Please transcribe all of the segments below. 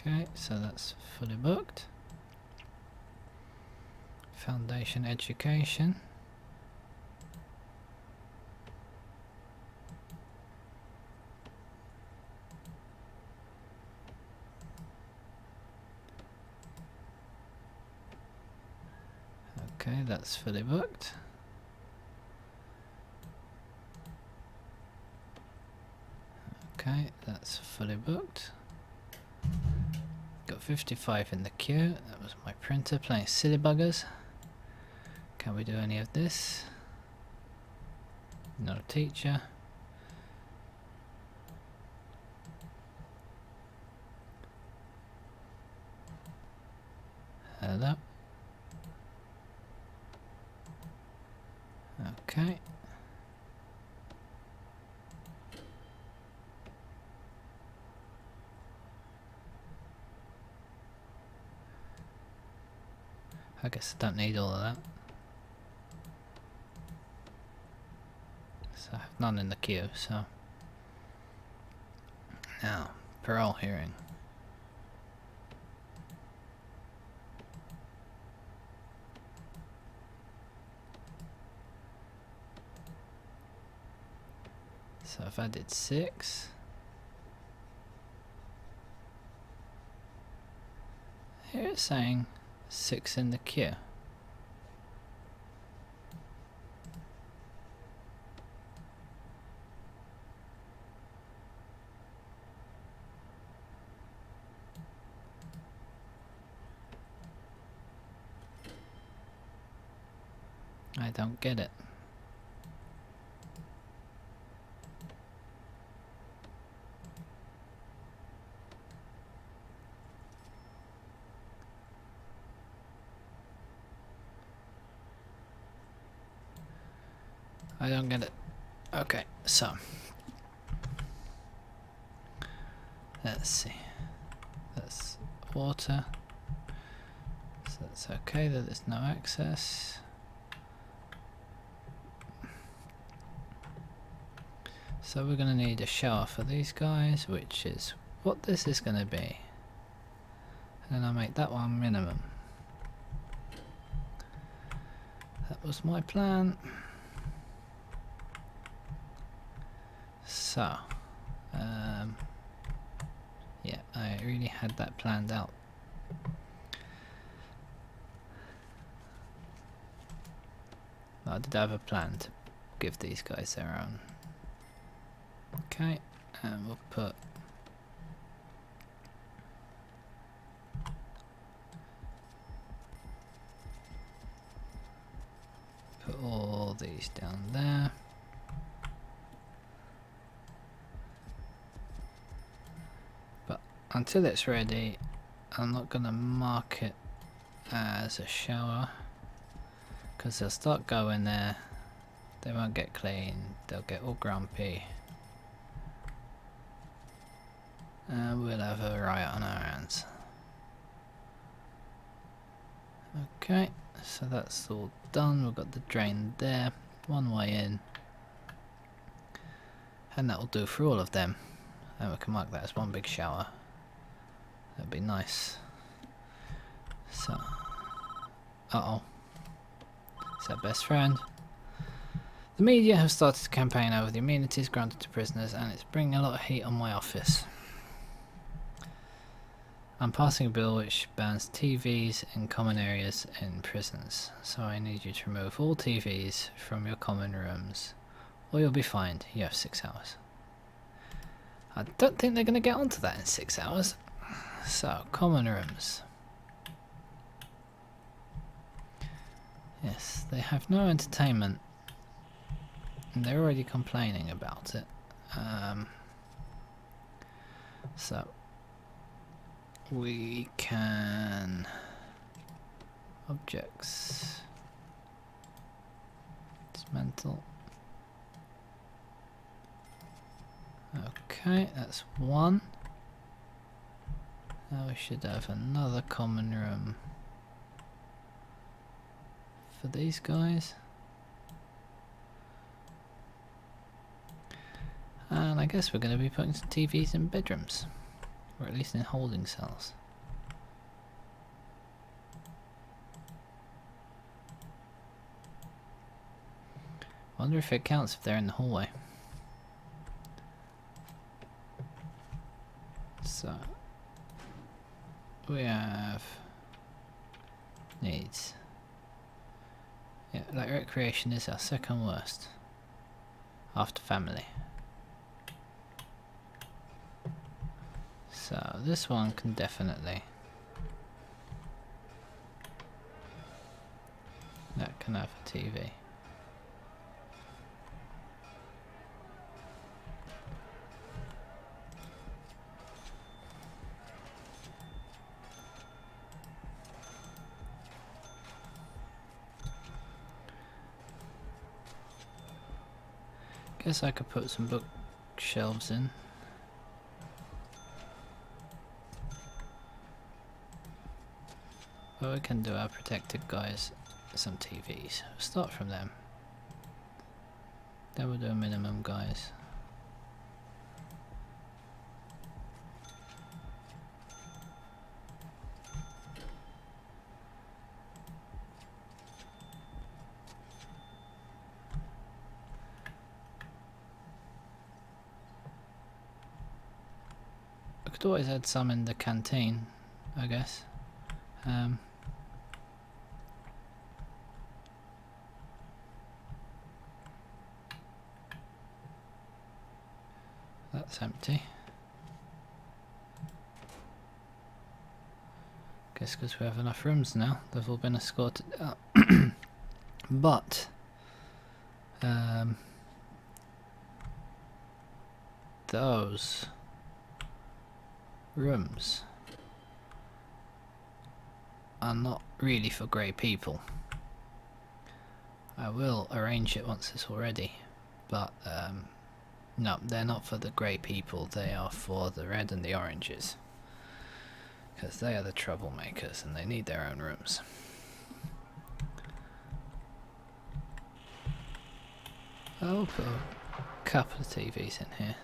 Okay, so that's fully booked. Foundation education. Okay, that's fully booked. Okay, that's fully booked. Got 55 in the queue. That was my printer playing silly buggers. Can we do any of this? Not a teacher. Hello. Okay. I guess I don't need all of that. So I have none in the queue, so. Now, parole hearing. So if I did 6. Here it's saying 6 in the queue. I don't get it. I don't get it. Okay, so let's see. That's water. So that's okay that there's no access. So we're gonna need a shower for these guys, which is what this is gonna be. And I'll make that one minimum. That was my plan. So, yeah, I really had that planned out. I did have a plan to give these guys their own. Okay, and we'll put all these down there. But until it's ready, I'm not gonna mark it as a shower, because they'll start going there, they won't get clean, they'll get all grumpy, and we'll have a riot on our hands. Okay, so that's all done. We've got the drain there, one way in, and that will do for all of them, and we can mark that as one big shower. That'd be nice. So, uh-oh, it's our best friend. The media have started a campaign over the immunities granted to prisoners, and it's bringing a lot of heat on my office. I'm passing a bill which bans TVs in common areas in prisons, so I need you to remove all TVs from your common rooms, or you'll be fined. You have 6 hours. I don't think they're going to get onto that in 6 hours. So, common rooms. Yes, they have no entertainment, and they're already complaining about it. So we can objects dismantle. Okay, that's one. Now we should have another common room for these guys. And I guess we're going to be putting some TVs in bedrooms. Or at least in holding cells. I wonder if it counts if they're in the hallway. So we have needs. Yeah, like recreation is our second worst after family. So this one can definitely, that can have a TV. Guess I could put some bookshelves in. But we can do our protected guys some TVs. We'll start from them. Then we'll do a minimum guys. I could always add some in the canteen, I guess. That's empty. Guess because we have enough rooms now, they've all been escorted out. But those rooms are not really for grey people. I will arrange it once it's all ready, but no, they're not for the grey people, they are for the red and the oranges. Because they are the troublemakers and they need their own rooms. I'll put a couple of TVs in here.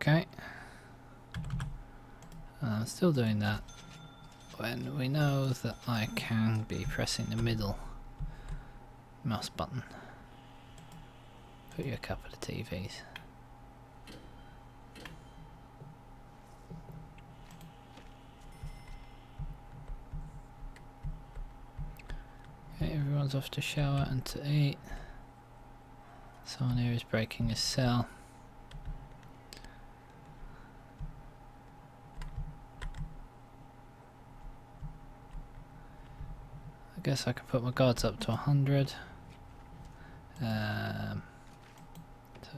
Okay. I'm still doing that when we know that I can be pressing the middle mouse button. Put you a couple of TVs. Okay, everyone's off to shower and to eat. Someone here is breaking a cell. I guess I could put my guards up to 100. So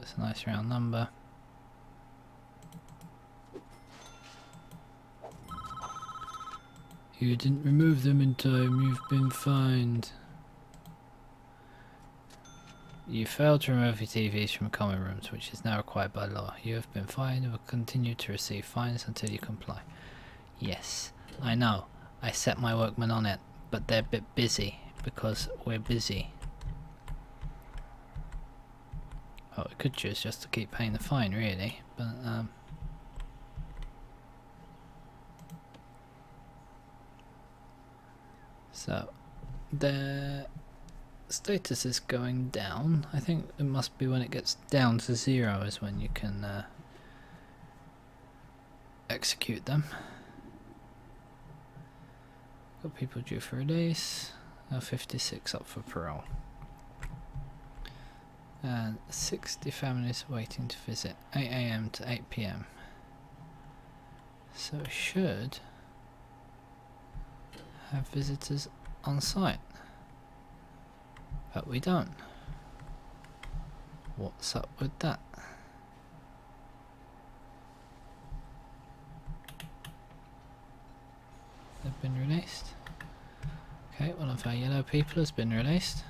it's a nice round number. You didn't remove them in time, you've been fined. You failed to remove your TVs from common rooms, which is now required by law. You have been fined and will continue to receive fines until you comply. Yes, I know. I set my workmen on it, but they're a bit busy because we're busy. Oh, we could choose just to keep paying the fine, really, but so the status is going down. I think it must be when it gets down to 0 is when you can execute them. Got people due for release. 56 up for parole. And 60 families waiting to visit. 8 AM to 8 PM. So it should have visitors on site. But we don't. What's up with that? They've been released. Okay, one of our yellow people has been released.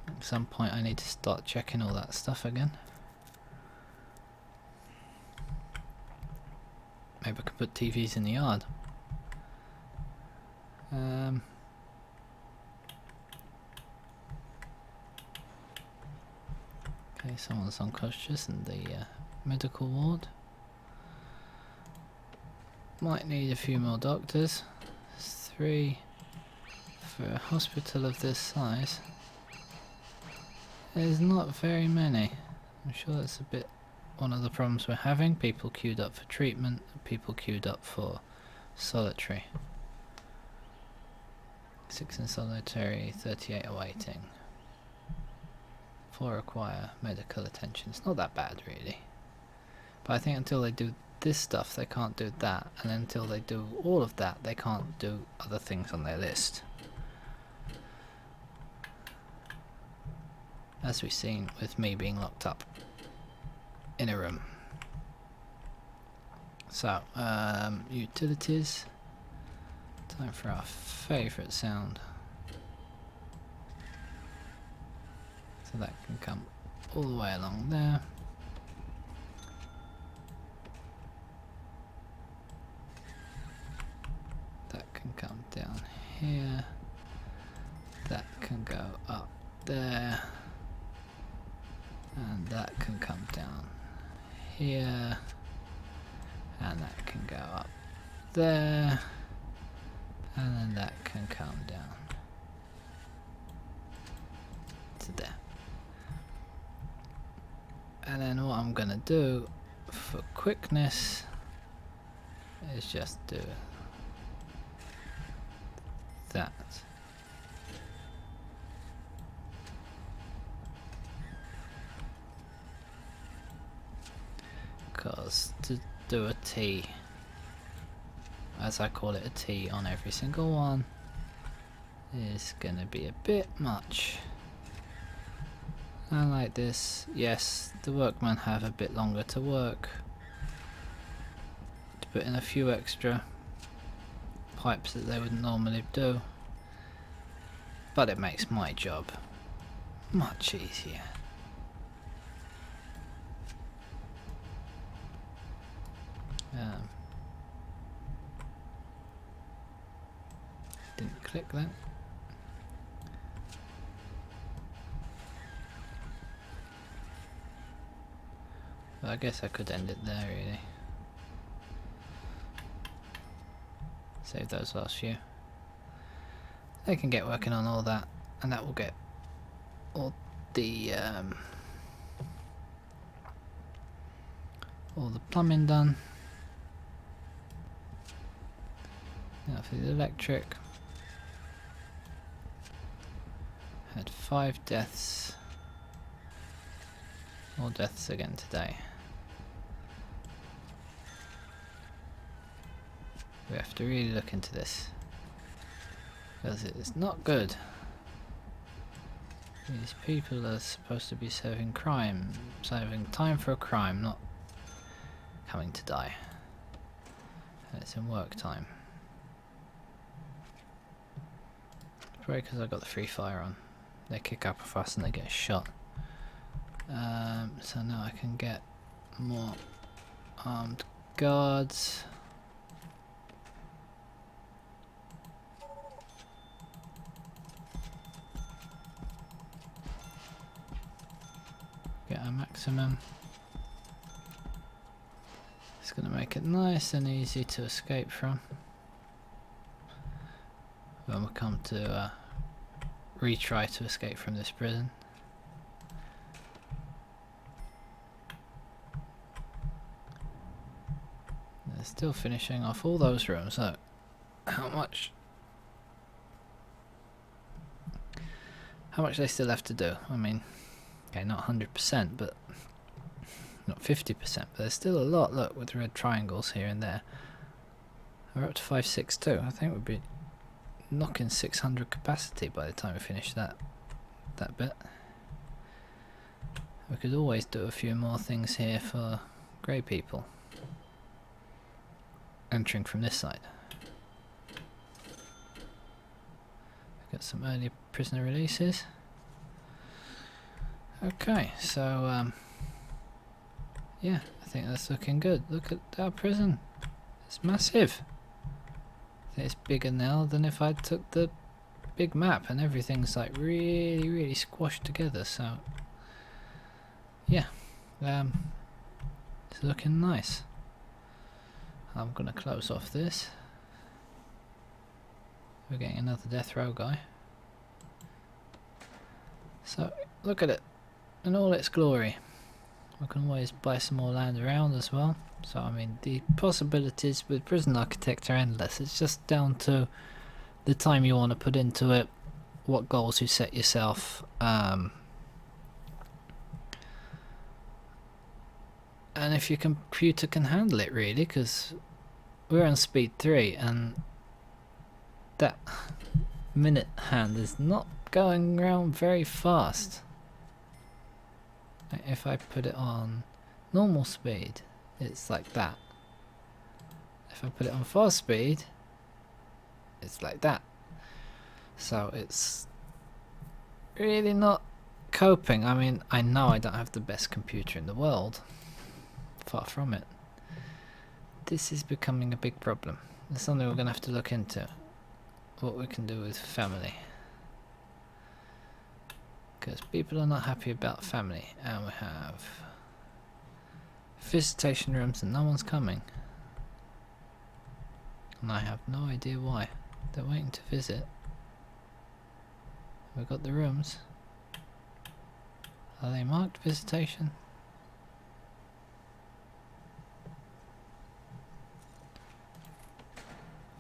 At some point I need to start checking all that stuff again. Maybe I could put TVs in the yard. Okay, someone's unconscious in the medical ward. Might need a few more doctors. 3 for a hospital of this size. There's not very many. I'm sure that's a bit one of the problems we're having. People queued up for treatment, people queued up for solitary. 6 in solitary, 38 awaiting. 4 require medical attention. It's not that bad really. But I think until they do this stuff they can't do that, and until they do all of that they can't do other things on their list. As we've seen with me being locked up in a room. So, utilities. Time for our favourite sound. So that can come all the way along there. That can come down here. That can go up there. And that can come down here. And that can go up there. And then that can come down to there. And then what I'm gonna do for quickness is just do that. Because to do a T, as I call it, a T on every single one is gonna be a bit much. And like this, yes, the workmen have a bit longer to work to put in a few extra pipes that they would normally do, but it makes my job much easier. Didn't click that. But I guess I could end it there really. Save those last few. They can get working on all that, and that will get all the plumbing done. Now for the electric. Had 5 deaths. More deaths again today. We have to really look into this, because it is not good. These people are supposed to be serving time for a crime, not coming to die. And it's in work time. Probably because I got the free fire on. They kick up fast and they get shot. So now I can get more armed guards. Get a maximum. It's going to make it nice and easy to escape from when we come to retry to escape from this prison. They're still finishing off all those rooms. So how much they still have to do? I mean, okay, not 100%, but not 50%, but there's still a lot. Look, with red triangles here and there. We're up to 562. I think we'll be knocking 600 capacity by the time we finish that bit. We could always do a few more things here for grey people entering from this side. Got some early prisoner releases. Okay, so yeah, I think that's looking good. Look at our prison. It's massive. I think it's bigger now than if I took the big map, and everything's like really squashed together, so yeah, it's looking nice. I'm gonna close off this. We're getting another death row guy. So look at it in all its glory. We can always buy some more land around as well. So I mean, the possibilities with Prison Architect are endless. It's just down to the time you want to put into it, what goals you set yourself, and if your computer can handle it, really, because we're on speed 3 and that minute hand is not going around very fast. If I put it on normal speed, it's like that. If I put it on fast speed, it's like that. So it's really not coping. I mean, I know I don't have the best computer in the world. Far from it. This is becoming a big problem. It's something we're going to have to look into. What we can do with family. Because people are not happy about family. And we have visitation rooms and no one's coming. And I have no idea why. They're waiting to visit. We've got the rooms. Are they marked visitation?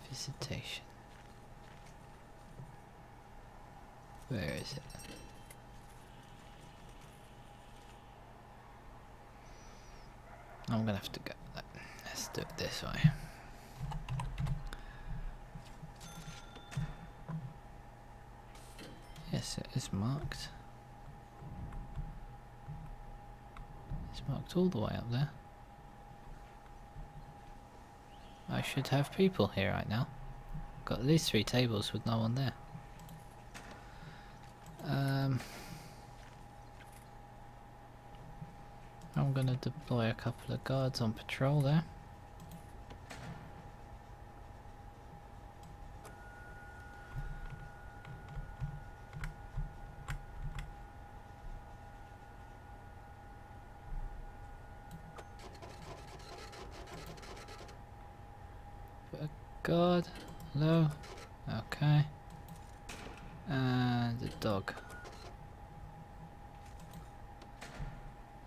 Visitation. Where is it? I'm gonna have to go. Let's do it this way. Yes, it is marked. It's marked all the way up there. I should have people here right now. Got at least 3 tables with no one there. I'm gonna deploy a couple of guards on patrol there. Put a guard. Hello. Okay. And a dog.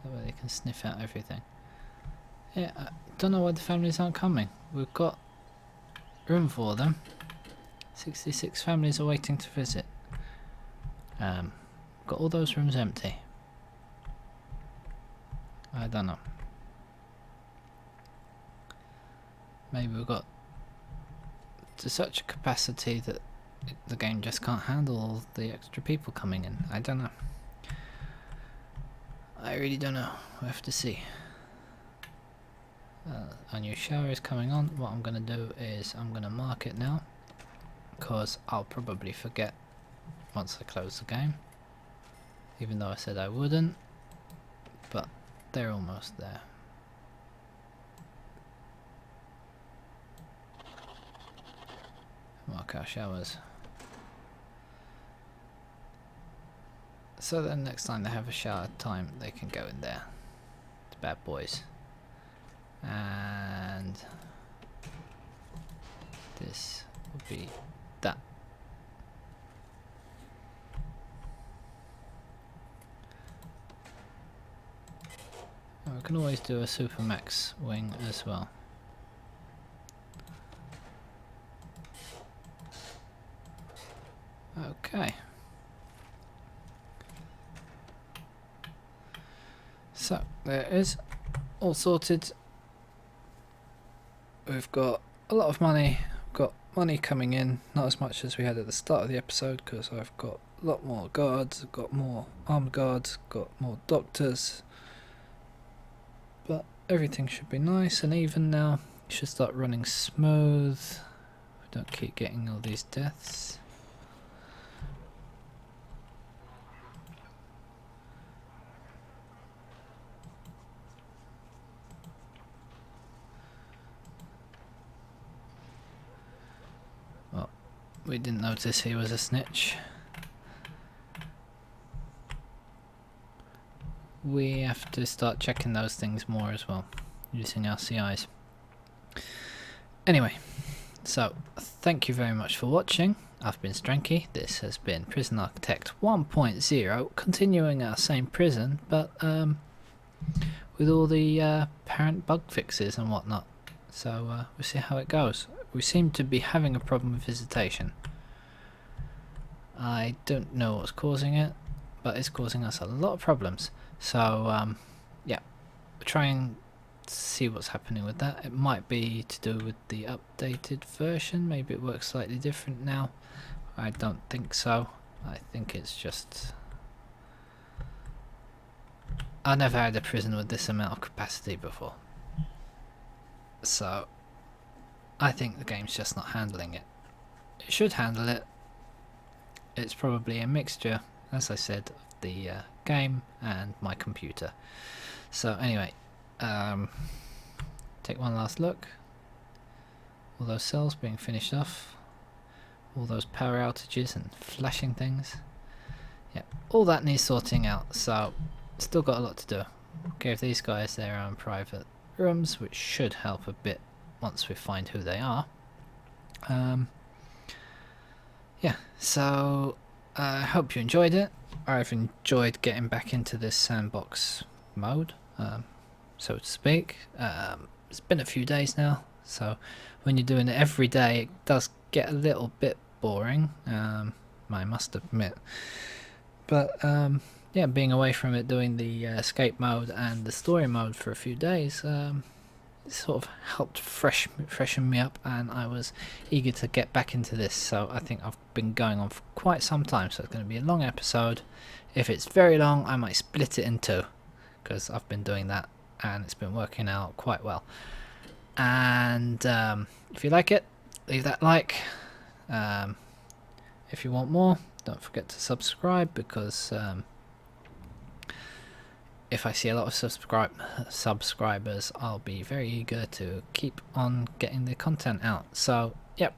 That way they can sniff out everything. Yeah, I don't know why the families aren't coming. We've got room for them. 66 families are waiting to visit. Got all those rooms empty. I don't know. Maybe we've got to such a capacity that the game just can't handle all the extra people coming in. I don't know. I really don't know. We'll have to see. A new shower is coming on. What I'm going to do is I'm going to mark it now, because I'll probably forget once I close the game, even though I said I wouldn't, but they're almost there. Mark our showers. So then next time they have a shower time, they can go in there. The bad boys. And this will be that. And we can always do a Supermax wing as well. Okay. So there it is, all sorted. We've got a lot of money. We've got money coming in, not as much as we had at the start of the episode, because I've got a lot more guards, I've got more armed guards, got more doctors. But everything should be nice and even now. It should start running smooth. We don't keep getting all these deaths. Well, we didn't notice he was a snitch. we have to start checking those things more as well, using our CIs. Anyway, so thank you very much for watching. I've been Stranky. This has been Prison Architect 1.0, continuing our same prison, but with all the apparent bug fixes and whatnot. So we'll see how it goes. We seem to be having a problem with visitation. I don't know what's causing it, but it's causing us a lot of problems. So yeah, we'll try and see what's happening with that. It might be to do with the updated version. Maybe it works slightly different now. I don't think so. I think it's just... I never had a prison with this amount of capacity before. So I think the game's just not handling it. It should handle it. It's probably a mixture, as I said, of the game and my computer. So anyway, take one last look. All those cells being finished off. All those power outages and flashing things. Yeah, all that needs sorting out, so still got a lot to do. Gave these guys their own private rooms, which should help a bit once we find who they are. Yeah, so I hope you enjoyed it. I've enjoyed getting back into this sandbox mode, so to speak. It's been a few days now, so when you're doing it every day it does get a little bit boring, I must admit. But yeah, being away from it, doing the escape mode and the story mode for a few days, it sort of helped freshen me up, and I was eager to get back into this. So I think I've been going on for quite some time, so it's going to be a long episode. If it's very long, I might split it in two, because I've been doing that and it's been working out quite well. And if you like it, leave that like. If you want more, don't forget to subscribe, because if I see a lot of subscribers, I'll be very eager to keep on getting the content out. So yep,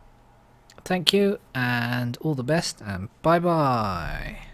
thank you and all the best, and bye bye.